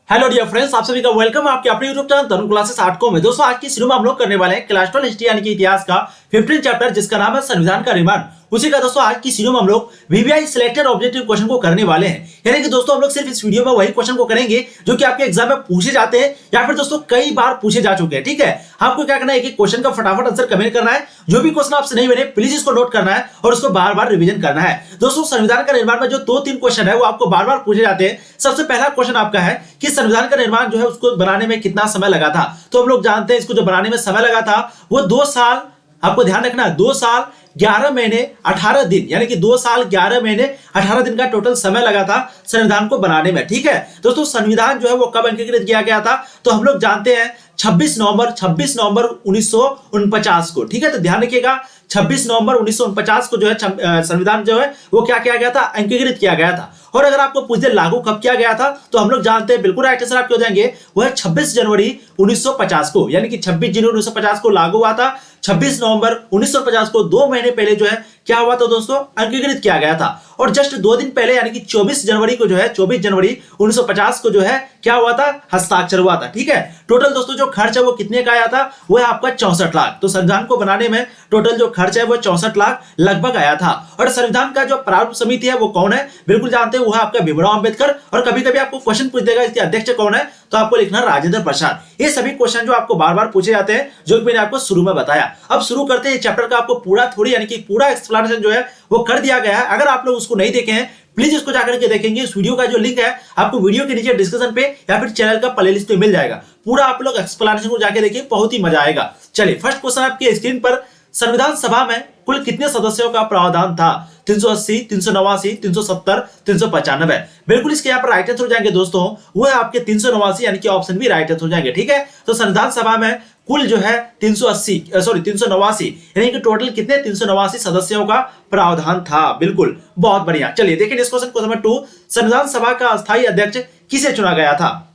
Hello dear friends, आप सभी का वेलकम आपके अपने यूट्यूब चैनल तरुण क्लासेस 8 में। दोस्तों आज की शुरू में हम लोग करने वाले हैं क्लास 12 हिस्ट्री यानी कि इतिहास का 15 चैप्टर जिसका नाम है संविधान का निर्माण। उसी का दोस्तों आज की शुरू में हम लोग वीवीआई सिलेक्टेड ऑब्जेक्टिव क्वेश्चन को करने वाले हैं। यानी कि दोस्तों हम लोग सिर्फ इस वीडियो में वही क्वेश्चन को करेंगे जो कि आपके एग्जाम में पूछे जाते हैं या फिर दोस्तों कई बार पूछे जा चुके हैं। ठीक है, आपको क्या करना है, एक क्वेश्चन का फटाफट आंसर कमेंट करना है। जो भी क्वेश्चन आपसे नहीं बने प्लीज इसको नोट करना है और उसको बार बार रिवीजन करना है। दोस्तों संविधान का निर्माण में जो 2-3 क्वेश्चन है वो आपको बार बार पूछे जाते हैं। सबसे पहला क्वेश्चन आपका है कि संविधान का निर्माण जो है उसको बनाने में कितना समय लगा था। तो हम लोग जानते हैं इसको जो बनाने में समय लगा था वो 2 साल, आपको ध्यान रखना है 2 साल 11 महीने 18 दिन, यानी कि 2 साल 11 महीने 18 दिन का टोटल समय लगा था संविधान को बनाने में। ठीक है दोस्तों, संविधान जो है वो कब अंगीकृत किया गया था तो हम लोग जानते हैं 26 नवंबर 1949 को। ठीक है, तो ध्यान रखिएगा 26 नवंबर 1949 को जो है संविधान जो है वो क्या किया गया था, अंगीकृत किया गया था। और अगर आपको पूछ दे लागू कब किया गया था तो हम लोग जानते हैं, बिल्कुल राइट आंसर आपके हो जाएंगे, वो है 26 जनवरी 1950 को, यानी कि 26 जनवरी 1950 को लागू हुआ था। 26 नवंबर 1950 को 2 महीने पहले जो है क्या हुआ था दोस्तों, अंगीकृत किया गया था। और जस्ट 2 दिन पहले यानी कि 24 जनवरी को जो है 24 जनवरी 1950 को जो है क्या हुआ था, हस्ताक्षर हुआ था। ठीक है, टोटल दोस्तों जो खर्च है वो कितने का आया था, वो है आपका 64 लाख। तो संविधान को बनाने में टोटल जो खर्च है वो 64 लाख लगभग आया था। और संविधान का जो प्रारूप समिति है वो कौन है, बिल्कुल जानते हैं, वो है आपका भीमराव अंबेडकर। और कभी कभी आपको क्वेश्चन पूछ देगा इसके अध्यक्ष कौन है, तो आपको लिखना राजेंद्र प्रसाद। ये सभी क्वेश्चन जो आपको बार बार पूछे जाते हैं जो मैंने आपको शुरू में बताया। अब शुरू करते हैं चैप्टर का। आपको पूरा थोड़ी यानी कि पूरा एक्सप्लेनेशन जो है वो कर दिया गया है। अगर आप लोग उसको नहीं देखे हैं प्लीज इसको जाकर के देखेंगे। इस वीडियो का जो लिंक है आपको वीडियो के नीचे डिस्क्रिप्शन पे या फिर चैनल का प्लेलिस्ट पे मिल जाएगा। पूरा आप लोग एक्सप्लेनेशन को जाके देखिए, बहुत ही मजा आएगा। चलिए फर्स्ट क्वेश्चन आपके स्क्रीन पर, संविधान सभा में कुल कितने सदस्यों का प्रावधान था, 380, 389, 370, 395। बिल्कुल इसके यहाँ पर राइट आंसर हो जाएंगे दोस्तों, वो है आपके 389, यानी कि ऑप्शन भी राइट आंसर हो जाएंगे। ठीक है, तो संविधान सभा में कुल जो है 389, यानी कि टोटल कितने 389 सदस्यों का प्रावधान था। बिल्कुल, बहुत बढ़िया। चलिए देखिए इस क्वेश्चन नंबर 2, संविधान सभा का अस्थायी अध्यक्ष किसे चुना गया था।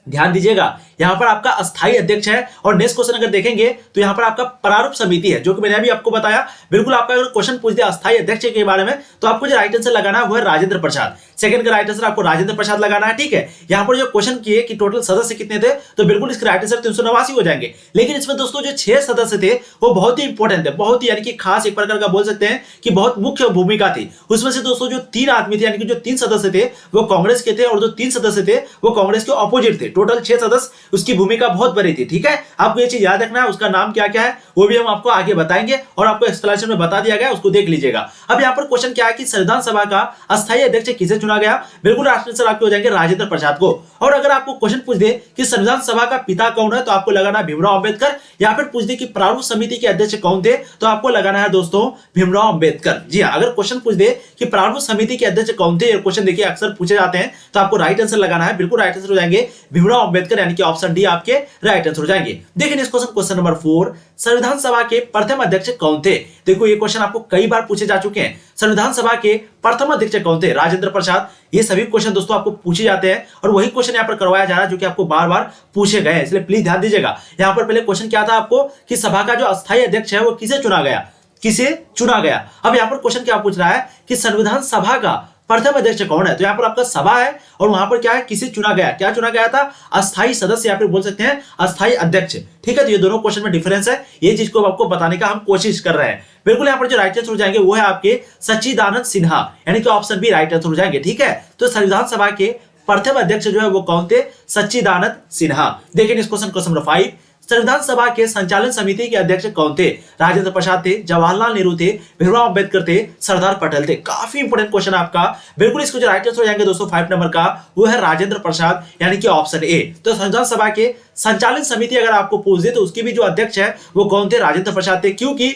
ध्यान दीजिएगा यहां पर आपका अस्थायी अध्यक्ष है। और नेक्स्ट क्वेश्चन अगर देखेंगे तो यहां पर आपका प्रारूप समिति है, जो कि मैंने अभी आपको बताया। बिल्कुल आपका अगर क्वेश्चन पूछ दिया अस्थायी अध्यक्ष के बारे में तो आपको जो राइट आंसर लगाना है वो है राजेंद्र प्रसाद। सेकंड का राइट आंसर आपको राजेंद्र प्रसाद लगाना है। ठीक है, यहां पर जो क्वेश्चन किए कि टोटल सदस्य कितने थे तो बिल्कुल इसके राइट आंसर 389 हो जाएंगे। लेकिन इसमें दोस्तों जो 6 सदस्य थे वो बहुत ही इंपॉर्टेंट थे, बहुत ही यानी कि खास एक प्रकार का बोल सकते हैं कि बहुत मुख्य भूमिका थी। उसमें से दोस्तों जो 3 आदमी थे यानी कि जो 3 सदस्य थे वो कांग्रेस के थे और जो 3 सदस्य थे वो कांग्रेस के ऑपोजिट थे। टोटल 6 सदस्य, उसकी भूमिका बहुत बड़ी थी। ठीक है, आपको ये चीज याद रखना है। उसका नाम क्या क्या है वो भी हम आपको आगे बताएंगे और आपको एक्सप्लेनेशन में बता दिया गया, उसको देख लीजिएगा। अब यहाँ पर क्वेश्चन क्या है कि संविधान सभा का अस्थायी अध्यक्ष किसे चुना गया, बिल्कुल आंसर आपके हो जाएंगे राजेंद्र प्रसाद को। और अगर आपको क्वेश्चन पूछ दे कि संविधान सभा का पिता कौन है तो आपको लगाना है भीमराव अंबेडकर। या फिर पूछ दे कि प्रारूप समिति के अध्यक्ष कौन थे तो आपको लगाना है दोस्तों भीमराव अंबेडकर। जी हाँ, अगर क्वेश्चन पूछ दे कि प्रारूप समिति के अध्यक्ष कौन थे, ये क्वेश्चन देखिए अक्सर पूछे जाते हैं, तो आपको राइट आंसर लगाना है, बिल्कुल राइट आंसर हो जाएंगे भीमराव अंबेडकर, यानी कि ऑप्शन डी आपके राइट आंसर हो जाएंगे। देखिए इस क्वेश्चन नंबर 4, संविधान सभा के प्रथम अध्यक्ष कौन थे। देखो ये क्वेश्चन आपको कई बार पूछे जा चुके हैं। संविधान सभा के प्रथम अध्यक्ष कौन थे, राजेंद्र प्रसाद। ये सभी क्वेश्चन दोस्तों आपको पूछे जाते हैं और वही क्वेश्चन यहाँ पर करवाया जा रहा है जो कि आपको बार बार पूछे गए हैं, इसलिए प्लीज ध्यान दीजिएगा। यहाँ पर पहले क्वेश्चन क्या था आपको कि सभा का जो अस्थायी अध्यक्ष है वो किसे चुना गया, किसे चुना गया। अब यहाँ पर क्वेश्चन क्या पूछ रहा है कि संविधान सभा का प्रथम अध्यक्ष कौन है। तो यहाँ पर आपका सभा है और वहां पर क्या है, किसे चुना गया, क्या चुना गया था, अस्थायी सदस्य या फिर बोल सकते हैं अस्थायी अध्यक्ष। ठीक है, तो ये दोनों क्वेश्चन में डिफरेंस है, ये चीज को आपको बताने का हम कोशिश कर रहे हैं। बिल्कुल यहाँ पर जो राइट आंसर हो जाएंगे वो है आपके सच्चिदानंद सिन्हा, यानी कि ऑप्शन बी राइट आंसर हो जाएंगे। ठीक है, तो संविधान सभा के प्रथम अध्यक्ष जो है वो कौन थे, सच्चिदानंद सिन्हा। देखिए इस क्वेश्चन नंबर 5, संविधान सभा के संचालन समिति के अध्यक्ष कौन थे, राजेंद्र प्रसाद थे, जवाहरलाल नेहरू थे, भीमराव अंबेडकर थे, सरदार पटेल थे। काफी इंपोर्टेंट क्वेश्चन आपका। बिल्कुल इसको जो राइट आंसर हो जाएंगे दोस्तों 5 नंबर का वो है राजेंद्र प्रसाद, यानी कि ऑप्शन ए। तो संविधान सभा के संचालन समिति अगर आपको पूछ दे तो उसके भी जो अध्यक्ष है वो कौन थे, राजेंद्र प्रसाद थे। क्योंकि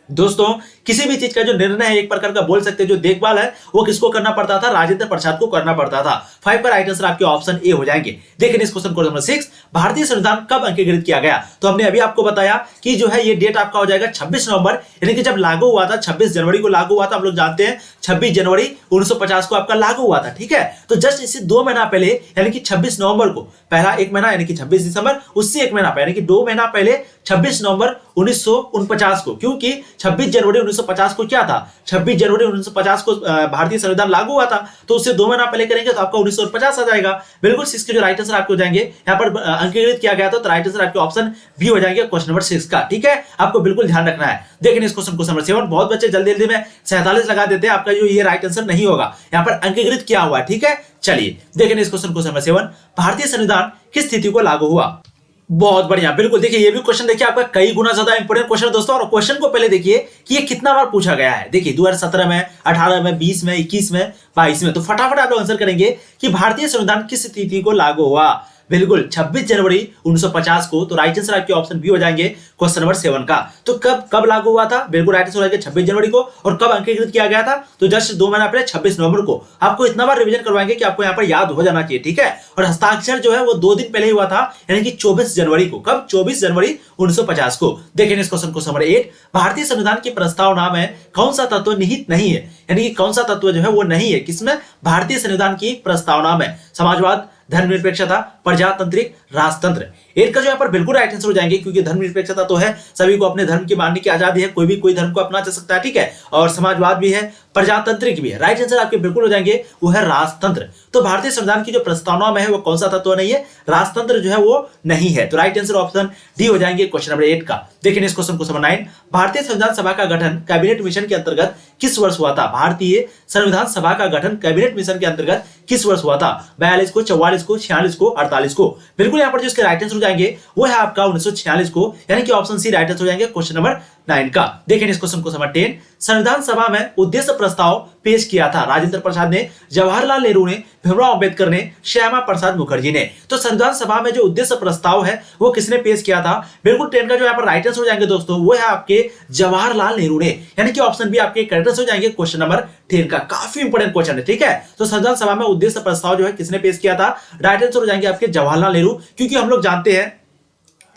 दोस्तों किसी भी चीज का जो निर्णय है एक प्रकार का बोल सकते हैं जो देखभाल है वो किसको करना पड़ता था, राजेंद्र प्रसाद को करना पड़ता था। 5 का राइट आंसर आपके ऑप्शन ए हो जाएंगे। देखिए इस क्वेश्चन नंबर 6, भारतीय संविधान कब अंगीकृत किया गया। तो हमने अभी आपको बताया कि जो है ये डेट आपका हो जाएगा 26 नवंबर, यानी कि जब लागू हुआ था 26 जनवरी को लागू हुआ था। हम लोग जानते हैं 26 जनवरी 1950 को आपका लागू हुआ था। ठीक है, तो जस्ट इससे 2 महीना पहले यानी कि 26 नवंबर को, पहला 1 महीना यानी कि 26 दिसंबर, उससे 1 महीना पहले यानी कि 2 महीना पहले 26 नवंबर 1949 को, क्योंकि 26 जनवरी 1950 को क्या था, 26 जनवरी 1950 को भारतीय संविधान लागू हुआ था, तो उससे 2 महीना पहले करेंगे तो आपका 1950 आ जाएगा। बिल्कुल इसके जो राइट आंसर आपके हो जाएंगे, यहाँ पर अंकीकृत किया गया था, तो राइट आंसर आपके ऑप्शन बी हो जाएंगे क्वेश्चन नंबर 6 का। ठीक है, आपको बिल्कुल ध्यान रखना है। देखिए इस क्वेश्चन नंबर 7, बहुत बच्चे जल्दी जल्दी में 47 लगा देते हैं, आपका जो ये राइट आंसर नहीं होगा, यहाँ पर अंकीकृत किया हुआ है। ठीक है, चलिए देखिए इस क्वेश्चन नंबर 7, भारतीय संविधान किस तिथि को लागू हुआ। बहुत बढ़िया, बिल्कुल देखिए ये भी क्वेश्चन देखिए आपका कई गुना ज्यादा इंपोर्टेंट क्वेश्चन है दोस्तों। और क्वेश्चन को पहले देखिए कि ये कितना बार पूछा गया है। देखिए 2017 में, 18 में, 20 में, 21 में, 22 में। तो फटाफट आप लोग आंसर करेंगे कि भारतीय संविधान किस तिथि को लागू हुआ। बिल्कुल 26 जनवरी 1950 को। तो राइट आंसर आपके ऑप्शन बी हो जाएंगे क्वेश्चन नंबर 7 का। तो कब लागू हुआ था, बिल्कुल राइट आंसर हो जाएगा 26 जनवरी को। और कब अंकीकृत किया गया था, तो जस्ट 2 महीना पहले 26 नवंबर को। आपको इतना बार रिवीजन करवाएंगे कि आपको यहाँ पर याद हो जाना चाहिए। ठीक है, और हस्ताक्षर जो है वो 2 दिन पहले ही हुआ था, यानी कि 24 जनवरी को। कब, 24 जनवरी 1950 को। देखिए इस क्वेश्चन को नंबर 8, भारतीय संविधान की प्रस्तावना में कौन सा तत्व निहित नहीं है, यानी कि कौन सा तत्व जो है वो नहीं है किसमें, भारतीय संविधान की प्रस्तावना में। समाजवाद, धर्मनिरपेक्षता, प्रजातांत्रिक, राजतंत्र। एक का जो यहाँ पर बिल्कुल राइट आंसर हो जाएंगे, क्योंकि धर्मनिरपेक्षता तो है, सभी को अपने धर्म की मानने की आजादी है, कोई भी कोई धर्म को अपना जा सकता है। ठीक है, और समाजवाद भी है, प्रजातांत्रिक भी है। राइट आंसर आपके बिल्कुल हो जाएंगे वो है राजतंत्र। तो भारतीय संविधान की जो प्रस्तावना में है वो कौन सा तत्व नहीं है, राजतंत्र जो है वो नहीं है। तो राइट आंसर ऑप्शन डी हो जाएंगे क्वेश्चन नंबर 8 का। देखिए इस क्वेश्चन को नंबर 9, भारतीय संविधान सभा का गठन कैबिनेट मिशन के अंतर्गत किस वर्ष हुआ था। भारतीय संविधान सभा का गठन कैबिनेट मिशन के अंतर्गत किस वर्ष हुआ था, 42 को, 44 को, 46 को, 48 को। बिल्कुल यहाँ पर जो इसके राइट आंसर हो जाएंगे वो है आपका 1946 को, यानी कि ऑप्शन सी राइट आंसर हो जाएंगे क्वेश्चन नंबर 9 का। देखिए इस क्वेश्चन को नंबर 10, संविधान सभा में उद्देश्य प्रस्ताव पेश किया था राजेंद्र प्रसाद ने, जवाहरलाल नेहरू ने, भीमराव अंबेडकर ने, श्यामा प्रसाद मुखर्जी ने। तो संविधान सभा में जो उद्देश्य प्रस्ताव है वो किसने पेश किया था। बिल्कुल 10 का जो यहाँ पर राइट आंसर हो जाएंगे दोस्तों वो है आपके जवाहरलाल नेहरू ने, यानी कि ऑप्शन बी आपके करेक्ट आंसर हो जाएंगे क्वेश्चन नंबर 10 का। काफी इंपोर्टेंट क्वेश्चन है। ठीक है, तो संविधान सभा में उद्देश्य प्रस्ताव जो है किसने पेश किया था, राइट आंसर हो जाएंगे आपके जवाहरलाल नेहरू, क्योंकि हम लोग जानते हैं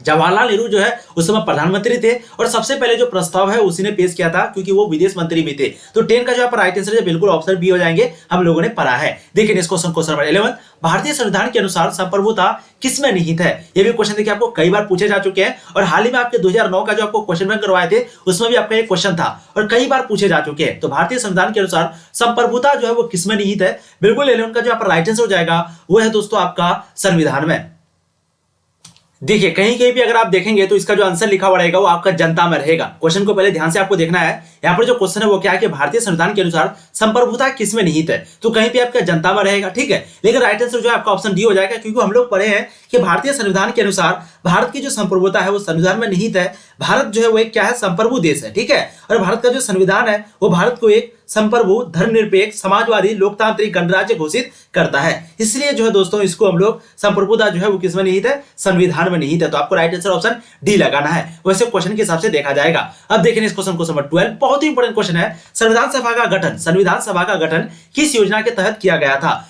जवाहरलाल नेहरू जो है उस समय प्रधानमंत्री थे और सबसे पहले जो प्रस्ताव है उसी ने पेश किया था, क्योंकि वो विदेश मंत्री भी थे। तो 10 का जो यहाँ पर राइट आंसर है बिल्कुल ऑप्शन बी हो जाएंगे, हम लोगों ने पढ़ा है। देखिए इस क्वेश्चन नंबर 11, भारतीय संविधान के अनुसार संप्रभुता किसमें निहित है। ये भी क्वेश्चन देखिए आपको कई बार पूछे जा चुके हैं, और हाल ही में आपके 2009 का जो आपको क्वेश्चन बैंक करवाए थे उसमें भी आपका एक क्वेश्चन था और कई बार पूछे जा चुके हैं। तो भारतीय संविधान के अनुसार संप्रभुता जो है वो किसमें निहित है। बिल्कुल 11 का जो यहाँ पर राइट आंसर हो जाएगा वो है दोस्तों आपका संविधान में। देखिए कहीं कहीं भी अगर आप देखेंगे तो इसका जो आंसर लिखा हुआ रहेगा वो आपका जनता में रहेगा। क्वेश्चन को पहले ध्यान से आपको देखना है। यहाँ पर जो क्वेश्चन है वो क्या है कि भारतीय संविधान के अनुसार संप्रभुता किसमें निहित है, तो कहीं पे आपका जनता में रहेगा। ठीक है, लेकिन राइट आंसर जो है आपका ऑप्शन डी हो जाएगा, क्योंकि हम लोग पढ़े हैं कि भारतीय संविधान के अनुसार भारत की जो संप्रभुता है वो संविधान में निहित है। भारत जो है वो एक क्या है, संप्रभु देश है। ठीक है, और भारत का जो संविधान है वो भारत को एक संप्रभु, धर्मनिरपेक्ष, समाजवादी, लोकतांत्रिक गणराज्य घोषित करता है। इसलिए जो है दोस्तों इसको हम लोग संप्रभुता जो है वो किसमें निहित है, संविधान में निहित है। तो आपको राइट आंसर ऑप्शन डी लगाना है, वैसे क्वेश्चन के हिसाब से देखा जाएगा। अब देखिए इस क्वेश्चन को नंबर 12, बहुत ही इंपॉर्टेंट क्वेश्चन है। संविधान सभा का गठन किस योजना के तहत किया गया था।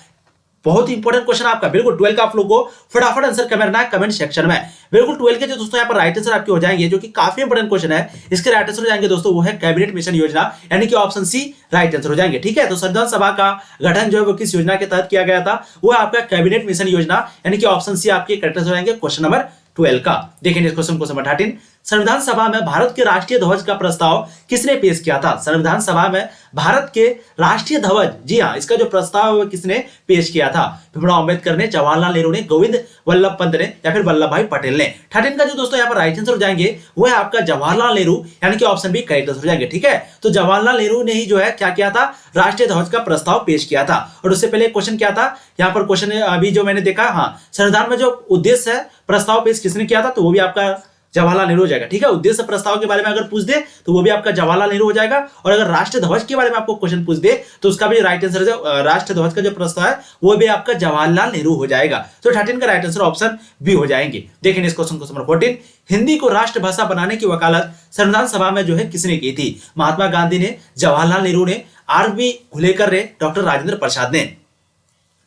बहुत ही इंपॉर्टेंट क्वेश्चन आपका। बिल्कुल 12 का आप लोग को फटाफट आंसर करना है कमेंट सेक्शन में। बिल्कुल 12 के जो दोस्तों यहाँ पर राइट आंसर आपके हो जाएंगे, जो कि काफी इंपॉर्टेंट क्वेश्चन है। इसके राइट आंसर हो जाएंगे दोस्तों वो है कैबिनेट मिशन योजना, यानी कि ऑप्शन सी राइट आंसर हो जाएंगे। ठीक है, तो संविधान सभा का गठन जो है वो किस योजना के तहत किया गया था, वो आपका कैबिनेट मिशन योजना, यानी कि ऑप्शन सी आपके करेक्ट आंसर हो जाएंगे क्वेश्चन नंबर 12 का। देखिए इस क्वेश्चन को नंबर 13, संविधान सभा में भारत के राष्ट्रीय ध्वज का प्रस्ताव किसने पेश किया था। संविधान सभा में भारत के राष्ट्रीय ध्वज, जी हाँ, इसका जो प्रस्ताव है किसने पेश किया था। भीमराव अंबेडकर ने, जवाहरलाल नेहरू ने, गोविंद वल्लभ पंत ने, या फिर वल्लभ भाई पटेल ने। 13 का जो दोस्तों यहाँ पर राइट आंसर हो जाएंगे वो है आपका जवाहरलाल नेहरू, यानी कि ऑप्शन बी करेक्ट आंसर हो जाएंगे। ठीक है, तो जवाहरलाल नेहरू ने ही जो है क्या किया था, राष्ट्रीय ध्वज का प्रस्ताव पेश किया था। और उससे पहले क्वेश्चन क्या था, यहाँ पर क्वेश्चन अभी जो मैंने देखा, हाँ, संविधान में जो उद्देश्य है प्रस्ताव पेश किसने किया था, तो वो भी आपका जवाहरलाल नेहरू हो जाएगा। ठीक है, उद्देश्य प्रस्ताव के बारे में अगर पूछ दे तो वो भी आपका जवाहरलाल नेहरू हो जाएगा। और अगर राष्ट्रीय ध्वज के बारे में आपको क्वेश्चन पूछ दे तो उसका भी राइट आंसर राष्ट्रीय ध्वज का जो प्रस्ताव है वो भी आपका जवाहरलाल नेहरू हो जाएगा। तो 13 का राइट आंसर ऑप्शन बी हो जाएंगे। देखिए इस क्वेश्चन को नंबर 14, हिंदी को राष्ट्रभाषा बनाने की वकालत संविधान सभा में जो है किसने की थी। महात्मा गांधी ने, जवाहरलाल नेहरू ने, आर बी घुलेकर ने, डॉक्टर राजेंद्र प्रसाद ने।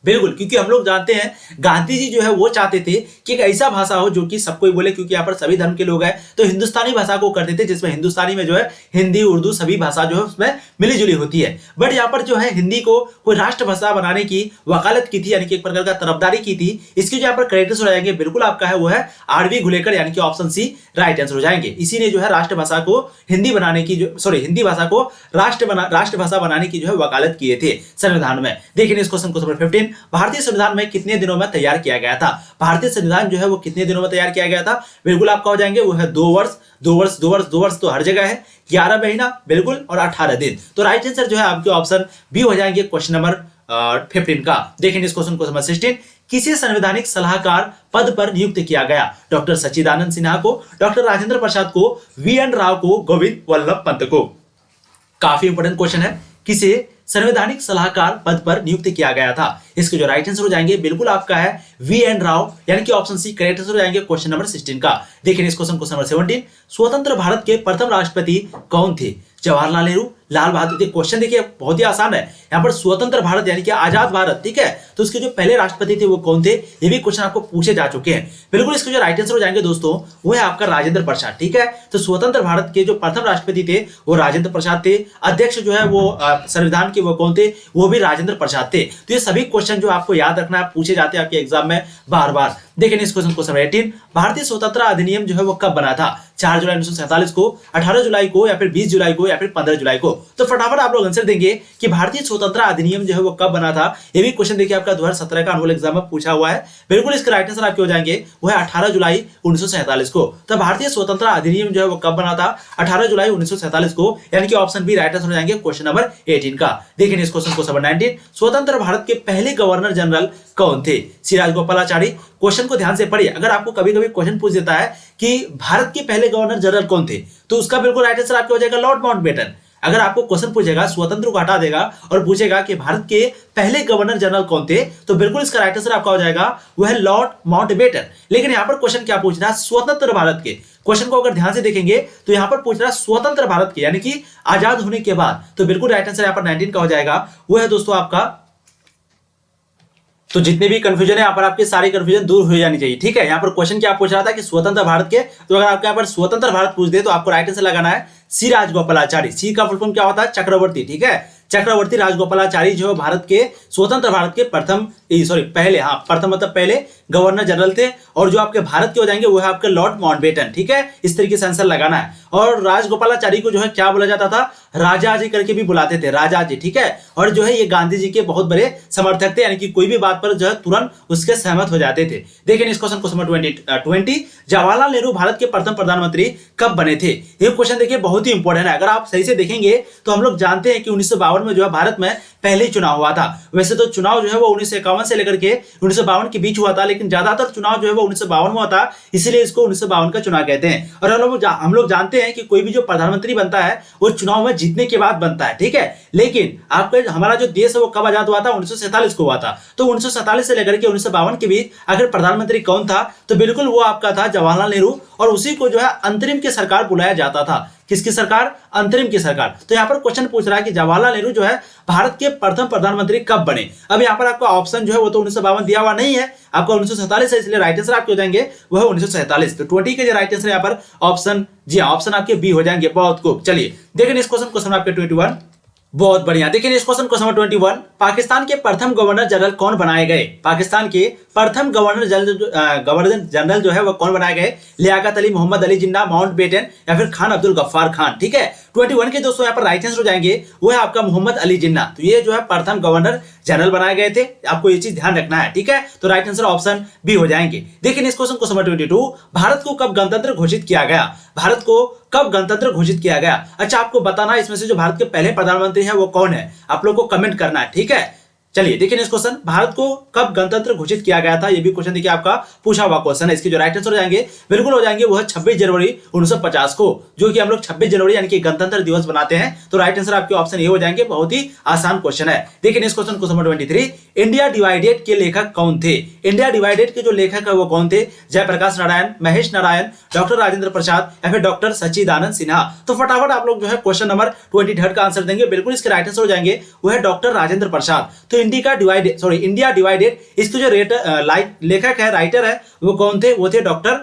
बिल्कुल, क्योंकि हम लोग जानते हैं गांधी जी जो है वो चाहते थे कि एक ऐसा भाषा हो जो कि सबको ही बोले, क्योंकि यहाँ पर सभी धर्म के लोग हैं, तो हिंदुस्तानी भाषा को करते थे, जिसमें हिंदुस्तानी में जो है हिंदी उर्दू सभी भाषा जो है उसमें मिली जुली होती है। बट यहाँ पर जो है हिंदी को कोई राष्ट्रभाषा बनाने की वकालत की थी, यानी कि एक प्रकार का तरफदारी की थी। इसके जो यहाँ पर करेक्ट हो जाएंगे बिल्कुल आपका है वो है आरवी घुलेकर, यानी कि ऑप्शन सी राइट आंसर हो जाएंगे। इसी ने जो है राष्ट्रभाषा को हिंदी बनाने की हिंदी भाषा को राष्ट्रभाषा बनाने की जो है वकालत किए थे संविधान में। देखिए इस क्वेश्चन नंबर 15, भारतीय संविधान में कितने दिनों में तैयार किया गया था? भारतीय संविधान जो है वो कितने दिनों में तैयार किया गया था? बिल्कुल आपका हो जाएंगे वो है 2 वर्ष, 2 वर्ष, 2 वर्ष, 2 वर्ष तो हर जगह है, 11 महीना बिल्कुल, और 18 दिन। तो राइट आंसर जो है आपके ऑप्शन बी हो जाएंगे क्वेश्चन नंबर 15 का। देखिए इस क्वेश्चन को नंबर 16, किसे संवैधानिक सलाहकार पद पर नियुक्त किया गया? डॉक्टर सच्चिदानंद सिन्हा को, डॉक्टर राजेंद्र प्रसाद को, वीएन राव को, गोविंद वल्लभ पंत को। काफी इंपोर्टेंट क्वेश्चन है, किसे संवैधानिक सलाहकार पद पर नियुक्त किया गया था? इसके जो राइट आंसर हो जाएंगे बिल्कुल आपका है वीएन राव, यानी कि ऑप्शन सी करेक्ट आंसर हो जाएंगे क्वेश्चन नंबर 16 का। देखिए इस क्वेश्चन नंबर 17, स्वतंत्र भारत के प्रथम राष्ट्रपति कौन थे? जवाहरलाल नेहरू, लाल बहादुर। क्वेश्चन देखिए बहुत ही आसान है, यहाँ पर स्वतंत्र भारत यानी कि आजाद भारत, ठीक है, तो उसके जो पहले राष्ट्रपति थे वो कौन थे? ये भी क्वेश्चन आपको पूछे जा चुके हैं। बिल्कुल इसके जो राइट आंसर हो जाएंगे दोस्तों वो है आपका राजेंद्र प्रसाद, ठीक है। तो स्वतंत्र भारत के जो प्रथम राष्ट्रपति थे वो राजेंद्र प्रसाद थे। अध्यक्ष जो है वो संविधान के वो कौन थे? वो भी राजेंद्र प्रसाद थे। तो ये सभी क्वेश्चन जो आपको याद रखना है, पूछे जाते हैं आपके एग्जाम में बार बार। देखिए इस क्वेश्चन को 18, भारतीय स्वतंत्रता अधिनियम जो है वो कब बना था? 4 जुलाई 1947 को, 18 जुलाई को, या फिर 20 जुलाई को, या फिर 15 जुलाई को। तो फटाफट आप लोग आंसर देंगे कि भारतीय स्वतंत्रता अधिनियम जो है वो कब बना था। ये भी क्वेश्चन देखिए आपका 2017 का एनुअल एग्जाम में पूछा हुआ है। बिल्कुल इसका राइट आंसर आपके हो जाएंगे वो है 18 जुलाई 1947 को। तो भारतीय स्वतंत्रता अधिनियम जो है वो कब बना था? 18 जुलाई 1947 को, यानी कि ऑप्शन बी राइट आंसर हो जाएंगे क्वेश्चन नंबर 18 का। देखिए इस क्वेश्चन को 19, स्वतंत्र भारत के पहले गवर्नर जनरल कौन थे? सी राजगोपालाचारी। क्वेश्चन को ध्यान से पढ़िए, अगर आपको कभी कभी क्वेश्चन पूछ देता है कि भारत के पहले गवर्नर जनरल कौन थे, तो उसका बिल्कुल राइट आंसर आपका हो जाएगा लॉर्ड माउंटबेटन। अगर आपको क्वेश्चन पूछेगा, स्वतंत्र को हटा देगा और पूछेगा कि भारत के पहले गवर्नर जनरल कौन थे, तो बिल्कुल इसका राइट आंसर आपका हो जाएगा वो है लॉर्ड माउंटबेटन। लेकिन यहाँ पर क्वेश्चन क्या पूछ रहा है? स्वतंत्र भारत के। क्वेश्चन को अगर ध्यान से देखेंगे तो यहाँ पर पूछ रहा है स्वतंत्र भारत के, यानी कि आजाद होने के बाद। तो बिल्कुल राइट आंसर यहाँ पर 19 का हो जाएगा वो है दोस्तों आपका। तो जितने भी कंफ्यूजन है यहाँ पर आपके सारी कंफ्यूजन दूर हो जानी चाहिए, ठीक है। यहाँ पर क्वेश्चन क्या पूछ रहा था कि स्वतंत्र भारत के, तो अगर आपके यहाँ पर स्वतंत्र भारत पूछ दे तो आपको राइट आंसर लगाना है सी राजगोपालाचारी। सी का फुल फॉर्म क्या होता है? चक्रवर्ती, ठीक है। चक्रवर्ती राजगोपालाचारी जो भारत के स्वतंत्र भारत के पहले, प्रथम मतलब पहले गवर्नर जनरल थे। और जो आपके भारत के हो जाएंगे वो है आपके लॉर्ड माउंटबेटन, ठीक है। इस तरीके से आंसर लगाना है। और राजगोपालाचारी को जो है क्या बोला जाता था? राजा जी करके भी बुलाते थे, राजा जी, ठीक है। और जो है ये गांधी जी के बहुत बड़े समर्थक थे, यानी कि कोई भी बात पर जो है तुरंत उसके सहमत हो जाते थे। देखिए इस क्वेश्चन को 20, जवाहरलाल नेहरू भारत के प्रथम प्रधानमंत्री कब बने थे? ये क्वेश्चन देखिए बहुत ही इंपॉर्टेंट है। अगर आप सही से देखेंगे तो हम लोग जानते हैं कि 1952 में जो है भारत में पहले चुनाव हुआ था। वैसे तो चुनाव जो है वो 1951 से लेकर के 1952 के बीच हुआ था, लेकिन ज्यादातर चुनाव जो है वो 1952 में होता, इसलिए इसको 1952 का चुनाव कहते हैं। और हम लोग जानते हैं कि कोई भी जो प्रधानमंत्री बनता है वो चुनाव में जीतने के बाद बनता है, ठीक है। लेकिन आपका हमारा जो देश है वो कब आजाद हुआ था? 1947 को हुआ था। तो 1947 से लेकर के 1952 के बीच अगर प्रधानमंत्री कौन था, तो बिल्कुल वो आपका था जवाहरलाल नेहरू। और उसी को जो है अंतरिम की सरकार बुलाया जाता था। किसकी सरकार? अंतरिम की सरकार। तो यहाँ पर क्वेश्चन पूछ रहा है कि जवाहरलाल नेहरू जो है भारत के प्रथम प्रधानमंत्री कब बने। अब यहाँ पर आपका ऑप्शन जो है वो तो 1952 दिया हुआ नहीं है, आपका 1947 है, इसलिए राइट आंसर आपके हो जाएंगे वो है 1947। तो 20 के जो राइट आंसर यहाँ पर ऑप्शन जी हाँ, ऑप्शन आपके बी हो जाएंगे। बहुत खूब। चलिए देखिए इस क्वेश्चन आपके 21, बहुत बढ़िया। देखिए इस क्वेश्चन नंबर 21, पाकिस्तान के प्रथम गवर्नर जनरल कौन बनाए गए? पाकिस्तान के प्रथम गवर्नर जनरल जो है वो कौन बनाए गए? लियाकत अली, मोहम्मद अली जिन्ना, माउंटबेटन, या फिर खान अब्दुल गफ्फार खान, ठीक है। 21 के दोस्तों यहाँ पर राइट आंसर हो जाएंगे वो है आपका मोहम्मद अली जिन्ना। तो ये जो है प्रथम गवर्नर जनरल बनाए गए थे, आपको ये चीज ध्यान रखना है, ठीक है। तो राइट आंसर ऑप्शन बी हो जाएंगे। देखिए इस क्वेश्चन को नंबर 22, भारत को कब गणतंत्र घोषित किया गया? भारत को कब गणतंत्र घोषित किया गया? अच्छा, आपको बताना है इसमें से जो भारत के पहले प्रधानमंत्री है वो कौन है, आप लोग को कमेंट करना है, ठीक है। चलिए देखिए इस क्वेश्चन, भारत को कब गणतंत्र घोषित किया गया था? ये भी क्वेश्चन देखिए आपका पूछा हुआ क्वेश्चन है। इसके जो राइट आंसर हो जाएंगे बिल्कुल हो जाएंगे वो है 26 जनवरी 1950 को, जो कि हम लोग 26 जनवरी यानी कि गणतंत्र दिवस बनाते हैं। तो राइट आंसर आपके ऑप्शन ये हो जाएंगे। बहुत ही आसान क्वेश्चन है। देखिए इस क्वेश्चन को नंबर 23, इंडिया डिवाइडेड के लेखक कौन थे? इंडिया डिवाइडेड के जो लेखक है वो कौन थे? जयप्रकाश नारायण, महेश नारायण, डॉक्टर राजेंद्र प्रसाद, या फिर डॉक्टर सच्चिदानंद सिन्हा। तो फटाफट आप लोग जो है क्वेश्चन नंबर 23 का आंसर देंगे। बिल्कुल इसके राइट आंसर हो जाएंगे वो है डॉक्टर राजेंद्र प्रसाद। तो इंडिया डिवाइडेड, इसके जो लेखक है, राइटर है, वो कौन थे? वो थे डॉक्टर,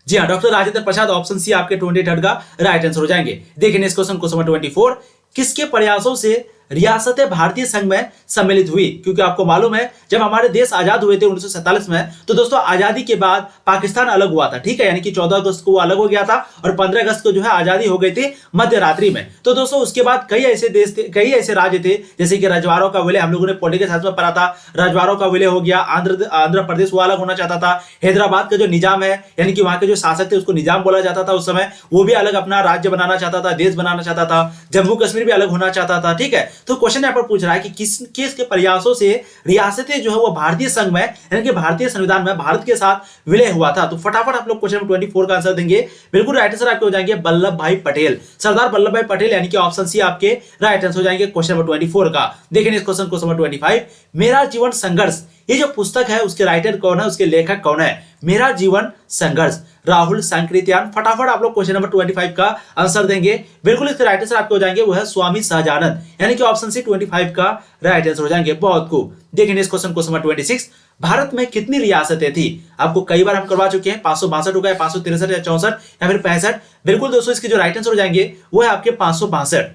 जी हाँ, doctor Rajendra Prasad. Option C आपके 23 का राइट आंसर हो जाएंगे। देखिए नेक्स्ट क्वेश्चन, क्वेश्चन नंबर 24, किसके प्रयासों से रियासत भारतीय संघ में सम्मिलित हुई? क्योंकि आपको मालूम है जब हमारे देश आजाद हुए थे 1947 में, तो दोस्तों आजादी के बाद पाकिस्तान अलग हुआ था, ठीक है, यानी कि 14 अगस्त को वो अलग हो गया था और 15 अगस्त को जो है आजादी हो गई थी मध्य रात्रि में। तो दोस्तों उसके बाद कई ऐसे देश थे, कई ऐसे राज्य थे, जैसे कि रजवाड़ों का विलय, हम लोगों ने पॉलिटिकल साइंस में पढ़ा था, रजवाड़ों का विलय हो गया, आंध्र प्रदेश वो अलग होना चाहता था, हैदराबाद का जो निजाम है, यानी कि वहां के जो शासक थे उसको निजाम बोला जाता था उस समय, वो भी अलग अपना राज्य बनाना चाहता था, देश बनाना चाहता था, जम्मू कश्मीर भी अलग होना चाहता था, ठीक है। तो क्वेश्चन यहाँ पर पूछ रहा है कि किसके प्रयासों से रियासतें जो है वो भारतीय संघ में, यानी कि भारतीय संविधान में भारत के साथ विलय हुआ था। तो फटाफट आप लोग क्वेश्चन 24 का आंसर देंगे। बिल्कुल राइट आंसर आपके हो जाएंगे वल्लभ भाई पटेल, सरदार वल्लभ भाई पटेल, यानी कि ऑप्शन सी आपके राइट आंसर हो जाएंगे क्वेश्चन नंबर 24 का। देखिए इस क्वेश्चन नंबर 25, मेरा जीवन संघर्ष, ये जो पुस्तक है उसके राइटर कौन है, उसके लेखक कौन है? मेरा जीवन संघर्ष, राहुल सांकृत्यायन। फटाफट आप लोग क्वेश्चन नंबर 25 का आंसर देंगे। बिल्कुल इसके राइट आंसर आपके हो जाएंगे वो है स्वामी सहजानंद, यानी कि ऑप्शन सी 25 का राइट आंसर हो जाएंगे। बहुत खूब। देखिए इस क्वेश्चन नंबर 26, भारत में कितनी रियासतें थी? आपको कई बार हम करवा चुके हैं, 562 होगा, 563 या 64 या फिर 65। बिल्कुल दोस्तों इसके जो राइट आंसर हो जाएंगे वो है आपके 562।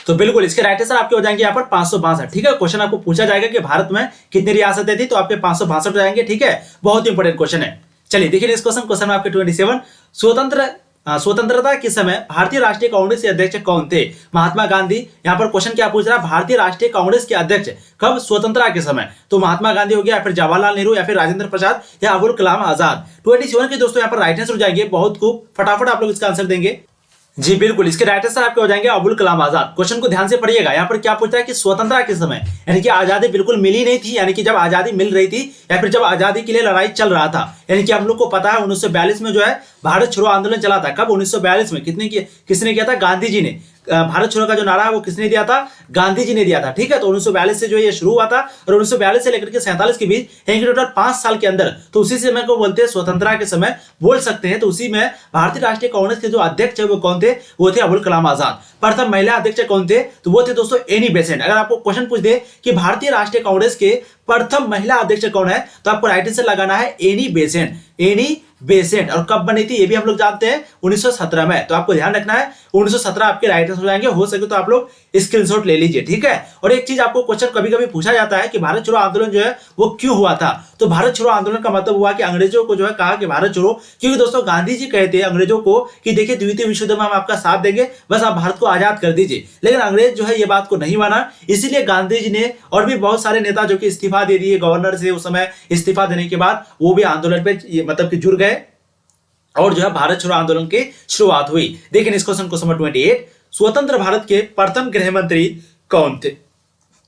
तो बिल्कुल इसके राइट आंसर आपके हो जाएंगे यहाँ पर 562, ठीक है। क्वेश्चन आपको पूछा जाएगा कि भारत में कितनी रियासतें थी, तो आपके 562 हो जाएंगे, ठीक है। बहुत इंपॉर्टेंट क्वेश्चन है। चलिए देखिए इस क्वेश्चन में आपके 27, स्वतंत्रता के समय भारतीय राष्ट्रीय कांग्रेस के अध्यक्ष कौन थे? महात्मा गांधी। यहाँ पर क्वेश्चन क्या पूछ रहा है, भारतीय राष्ट्रीय कांग्रेस के अध्यक्ष कब? स्वतंत्रता के समय। तो महात्मा गांधी हो गया, या फिर जवाहरलाल नेहरू, या फिर राजेंद्र प्रसाद, या अबुल कलाम आजाद। 27 के दोस्तों यहाँ पर राइट आंसर हो जाएंगे। बहुत खूब, फटाफट आप लोग इसका आंसर देंगे। जी बिल्कुल, इसके राइट आंसर आपके हो जाएंगे अबुल कलाम आजाद। क्वेश्चन को ध्यान से पढ़िएगा, यहाँ पर क्या पूछता है कि स्वतंत्रता के समय, यानी कि आजादी बिल्कुल मिली नहीं थी, यानी कि जब आजादी मिल रही थी या फिर जब आजादी के लिए लड़ाई चल रहा था, यानी कि हम लोग को पता है 1942 में जो है भारत छोड़ो आंदोलन चला था। कब? 1942 में। किसने किया था? गांधी जी ने। भारत छोड़ो का जो नारा है वो किसने दिया था? गांधी जी ने दिया था, ठीक है। तो 1942 से जो ये शुरू हुआ था और 1942 से लेकर के 47 के बीच, यानी कि टोटल 5 साल के अंदर, तो उसी समय को बोलते हैं स्वतंत्रता के समय बोल सकते हैं। तो उसी में भारतीय राष्ट्रीय कांग्रेस के जो अध्यक्ष है वो कौन थे? वो थे अबुल कलाम आजाद। प्रथम महिला अध्यक्ष कौन थे? तो वो थे दोस्तों एनी बेसेंट। अगर आपको क्वेश्चन पूछ दे कि भारतीय राष्ट्रीय कांग्रेस के प्रथम महिला अध्यक्ष कौन है, तो आपको राइट आंसर लगाना है एनी बेसेंट। Annie Besant. और कब बनी थी ये भी हम लोग जानते हैं, 1917 में। तो आपको ध्यान रखना है 1917 आपके राइट आंसर हो जाएंगे। हो सके तो आप लोग स्क्रीनशॉट ले लीजिए, ठीक है। और एक चीज आपको क्वेश्चन कभी कभी पूछा जाता है कि भारत छोड़ो आंदोलन जो है वो क्यों हुआ था? तो भारत छोड़ो आंदोलन का मतलब हुआ कि अंग्रेजों को जो है कहा कि भारत छोड़ो, क्योंकि दोस्तों गांधी जी कहते हैं अंग्रेजों को कि देखिए द्वितीय विश्व युद्ध में हम आपका साथ देंगे, बस आप भारत को आजाद कर दीजिए। लेकिन अंग्रेज जो है ये बात को नहीं माना, इसीलिए गांधी जी ने और भी बहुत सारे नेता जो कि इस्तीफा दे दिए गवर्नर से, उस समय इस्तीफा देने के बाद वो भी आंदोलन पे मतलब कि जुड़ गए और जो है भारत छोड़ो आंदोलन की शुरुआत हुई। देखिए इस क्वेश्चन नंबर 28, स्वतंत्र भारत के प्रथम गृह मंत्री कौन थे?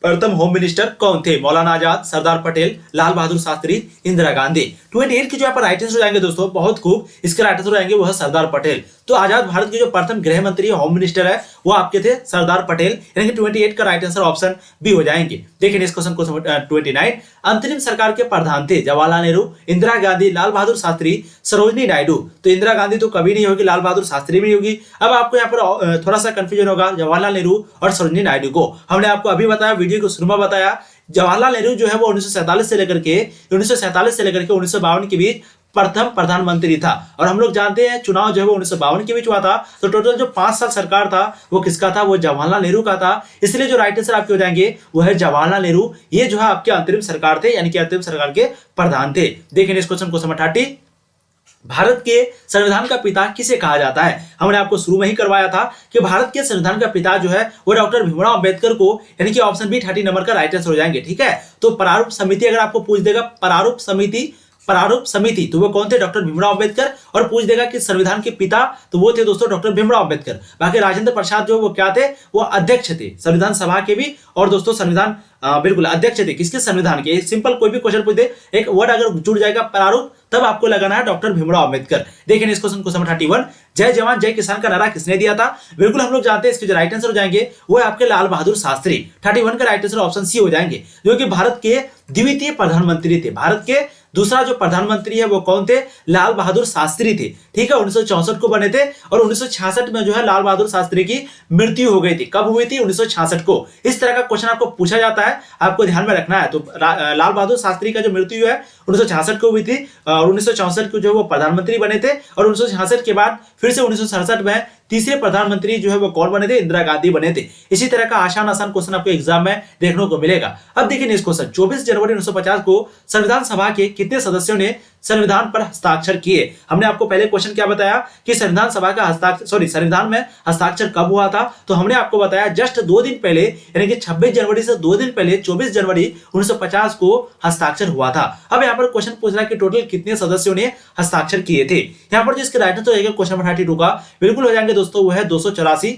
प्रथम होम मिनिस्टर कौन थे? मौलाना आजाद, सरदार पटेल, लाल बहादुर शास्त्री, इंदिरा गांधी। 28 के जो यहाँ पर राइट आंसर हो जाएंगे दोस्तों, बहुत खूब, इसके राइट आंसर हो जाएंगे वो है सरदार पटेल। तो आजाद भारत के जो प्रथम गृह मंत्री होम मिनिस्टर है वो आपके थे सरदार पटेल, यानी कि 28 का राइट आंसर ऑप्शन बी हो जाएंगे। देखिए इस क्वेश्चन को 29, अंतरिम सरकार के प्रधान थे जवाहरलाल नेहरू, इंदिरा गांधी, लाल बहादुर शास्त्री, सरोजनी नायडू। तो इंदिरा गांधी तो कभी नहीं होगी, लाल बहादुर शास्त्री भी नहीं होगी। अब आपको यहाँ पर थोड़ा सा कंफ्यूजन होगा, जवाहरलाल नेहरू और सरोजनी नायडू को हमने आपको अभी बताया, वीडियो को शुरू में बताया। जवाहरलाल नेहरू जो है वो 1947 से लेकर के 1952 के बीच प्रथम प्रधानमंत्री था। और हम लोग जानते हैं चुनाव जो है वो 1952 के बीच हुआ था। तो टोटल जो 5 साल सरकार था वो किसका था? वो जवाहरलाल नेहरू का था। इसलिए जो राइट आंसर आपके हो जाएंगे वो है जवाहरलाल नेहरू। ये जो है आपके अंतरिम सरकार थे, यानी कि अंतरिम सरकार के प्रधान थे। देखिए इस क्वेश्चन को 30, भारत के संविधान का पिता किसे कहा जाता है? हमने आपको शुरू में ही करवाया था कि भारत के संविधान का पिता जो है वो डॉक्टर भीमराव अंबेडकर को, यानी कि ऑप्शन बी 30 नंबर का राइट आंसर हो जाएंगे, ठीक है। तो प्रारूप समिति अगर आपको पूछ देगा प्रारूप समिति तो वो कौन थे? डॉक्टर भीमराव अंबेडकर। और पूछ देगा कि संविधान के पिता, तो वो थे दोस्तों डॉक्टर भीमराव अंबेडकर। बाकी राजेंद्र प्रसाद जो वो क्या थे? वो अध्यक्ष थे संविधान सभा के भी, और दोस्तों संविधान बिल्कुल अध्यक्ष थे किसके? संविधान के। सिंपल कोई भी क्वेश्चन पूछ दे, एक वर्ड अगर जुड़ जाएगा प्रारूप, तब आपको लगाना है डॉक्टर भीमराव अंबेडकर। देखिए इस क्वेश्चन को 31, जय जवान जय किसान का नारा किसने दिया था? बिल्कुल हम लोग जानते हैं इसके जो राइट आंसर हो जाएंगे वो है आपके लाल बहादुर शास्त्री। 31 का राइट आंसर ऑप्शन सी हो जाएंगे, जो कि भारत के द्वितीय प्रधानमंत्री थे। भारत के दूसरा जो प्रधानमंत्री है वो कौन थे, लाल बहादुर शास्त्री थे, ठीक है, 1964 को बने थे और 1966 में जो है लाल बहादुर शास्त्री की मृत्यु हो गई थी। कब हुई थी, 1966 को। इस तरह का क्वेश्चन आपको पूछा जाता है, आपको ध्यान में रखना है। तो लाल बहादुर शास्त्री का जो मृत्यु है 1966 को हुई थी और 1964 को जो वो प्रधानमंत्री बने थे और 1966 के बाद फिर से 1967 में तीसरे प्रधानमंत्री जो है वो कौन बने थे, इंदिरा गांधी बने थे। इसी तरह का आसान आसान क्वेश्चन आपको एग्जाम में देखने को मिलेगा। अब देखिए नेक्स्ट क्वेश्चन, 24 जनवरी 1950 को संविधान सभा के कितने सदस्यों ने संविधान पर हस्ताक्षर किए। हमने आपको पहले क्वेश्चन क्या बताया कि संविधान सभा का संविधान में हस्ताक्षर कब हुआ था, तो हमने आपको बताया जस्ट 2 दिन पहले, यानी कि 26 जनवरी से 2 दिन पहले 24 जनवरी 1950 को हस्ताक्षर हुआ था। अब यहाँ पर क्वेश्चन पूछ रहा है कि टोटल कितने सदस्यों ने हस्ताक्षर किए थे। यहाँ पर जो इसके राइट आंसर हो क्वेश्चन नंबर 32 का बिल्कुल हो जाएंगे दोस्तों, वो है 284,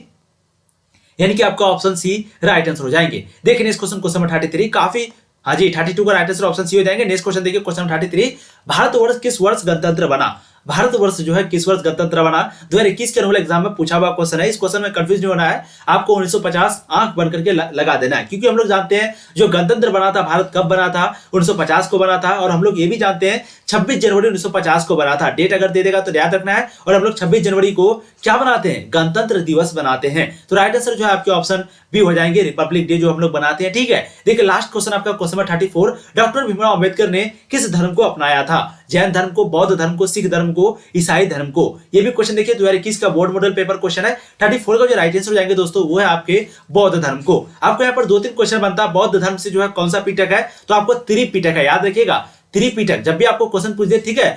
यानी कि आपका ऑप्शन सी राइट आंसर हो जाएंगे। देखिए नेक्स्ट क्वेश्चन नंबर 33, काफी, हाँ जी 32 का राइट आंसर ऑप्शन सी हो जाएंगे। नेक्स्ट क्वेश्चन देखिए क्वेश्चन 33, भारतवर्ष किस वर्ष गणतंत्र बना। भारतवर्ष जो है किस वर्ष गणतंत्र बना, 2021 के एनुअल एग्जाम में पूछा हुआ क्वेश्चन है। इस क्वेश्चन में कंफ्यूज नहीं होना है, आपको 1950 आंख बंद करके लगा देना है, क्योंकि हम लोग जानते हैं जो गणतंत्र बना था, भारत कब बना था, 1950 को बना था। और हम लोग ये भी जानते हैं 26 जनवरी 1950 को बना था। डेट अगर दे देगा तो याद रखना है। और हम लोग 26 जनवरी को क्या बनाते हैं, गणतंत्र दिवस बनाते हैं। तो राइट आंसर जो है आपके ऑप्शन बी हो जाएंगे, रिपब्लिक डे जो हम लोग बनाते हैं, ठीक है। देखिए लास्ट क्वेश्चन आपका question number 34, doctor Bhimrao Ambedkar ने किस धर्म को अपनाया था। जैन धर्म को, बौद्ध धर्म को, सिख धर्म को, ईसाई धर्म को। ये भी क्वेश्चन देखिए 2021 का बोर्ड मॉडल पेपर क्वेश्चन है। 34 का जो राइट आंसर हो जाएंगे दोस्तों वो है आपके बौद्ध धर्म को। आपको यहाँ पर 2-3 क्वेश्चन बनता है, बौद्ध धर्म से जो है कौन सा पिटक है, तो आपको त्रिपिटक है, याद रखिएगा त्रिपिटक। जब भी आपको क्वेश्चन पूछ दे, ठीक है,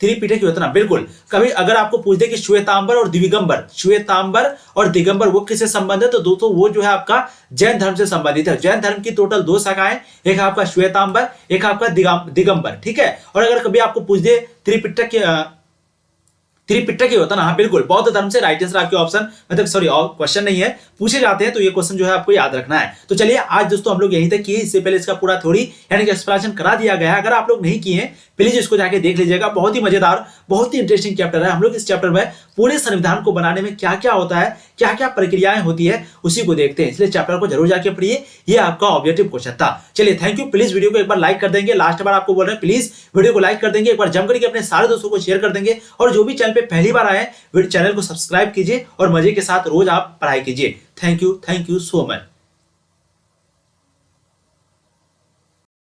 त्रिपिटक ही होता ना, बिल्कुल। कभी अगर आपको पूछ दे कि श्वेतांबर और दिगंबर, श्वेतांबर और दिगंबर वो किससे संबंधित है, तो दोस्तों वो जो है आपका जैन धर्म से संबंधित है। जैन धर्म की टोटल 2 शाखाएं, एक आपका श्वेतांबर, एक आपका दिगंबर, ठीक है। और अगर कभी आपको पूछ दे त्रिपिटक ही होता ना, हाँ बिल्कुल, बौद्ध धर्म से राइट आंसर आपके ऑप्शन, मतलब सॉरी क्वेश्चन नहीं है, पूछे जाते हैं, तो ये क्वेश्चन जो है आपको याद रखना है। तो चलिए आज दोस्तों हम लोग यहीं तक किए, इससे पहले इसका पूरा थ्योरी यानी कि एक्सप्लेनेशन करा दिया गया है। अगर आप लोग नहीं किए प्लीज इसको जाके देख लीजिएगा, बहुत ही मजेदार, बहुत ही इंटरेस्टिंग चैप्टर है। हम लोग इस चैप्टर में पूरे संविधान को बनाने में क्या क्या होता है, क्या क्या प्रक्रियाएं होती है, उसी को देखते हैं। इसलिए चैप्टर को जरूर जाके पढ़िए, ये आपका ऑब्जेक्टिव क्वेश्चन था। चलिए थैंक यू। प्लीज वीडियो को एक बार लाइक कर देंगे, लास्ट बार आपको बोल रहे हैं प्लीज वीडियो को लाइक कर देंगे, एक बार जम करके अपने सारे दोस्तों को शेयर कर देंगे। और जो भी चैनल पे पहली बार आए चैनल को सब्सक्राइब कीजिए और मजे के साथ रोज आप पढ़ाई कीजिए। Thank you so much.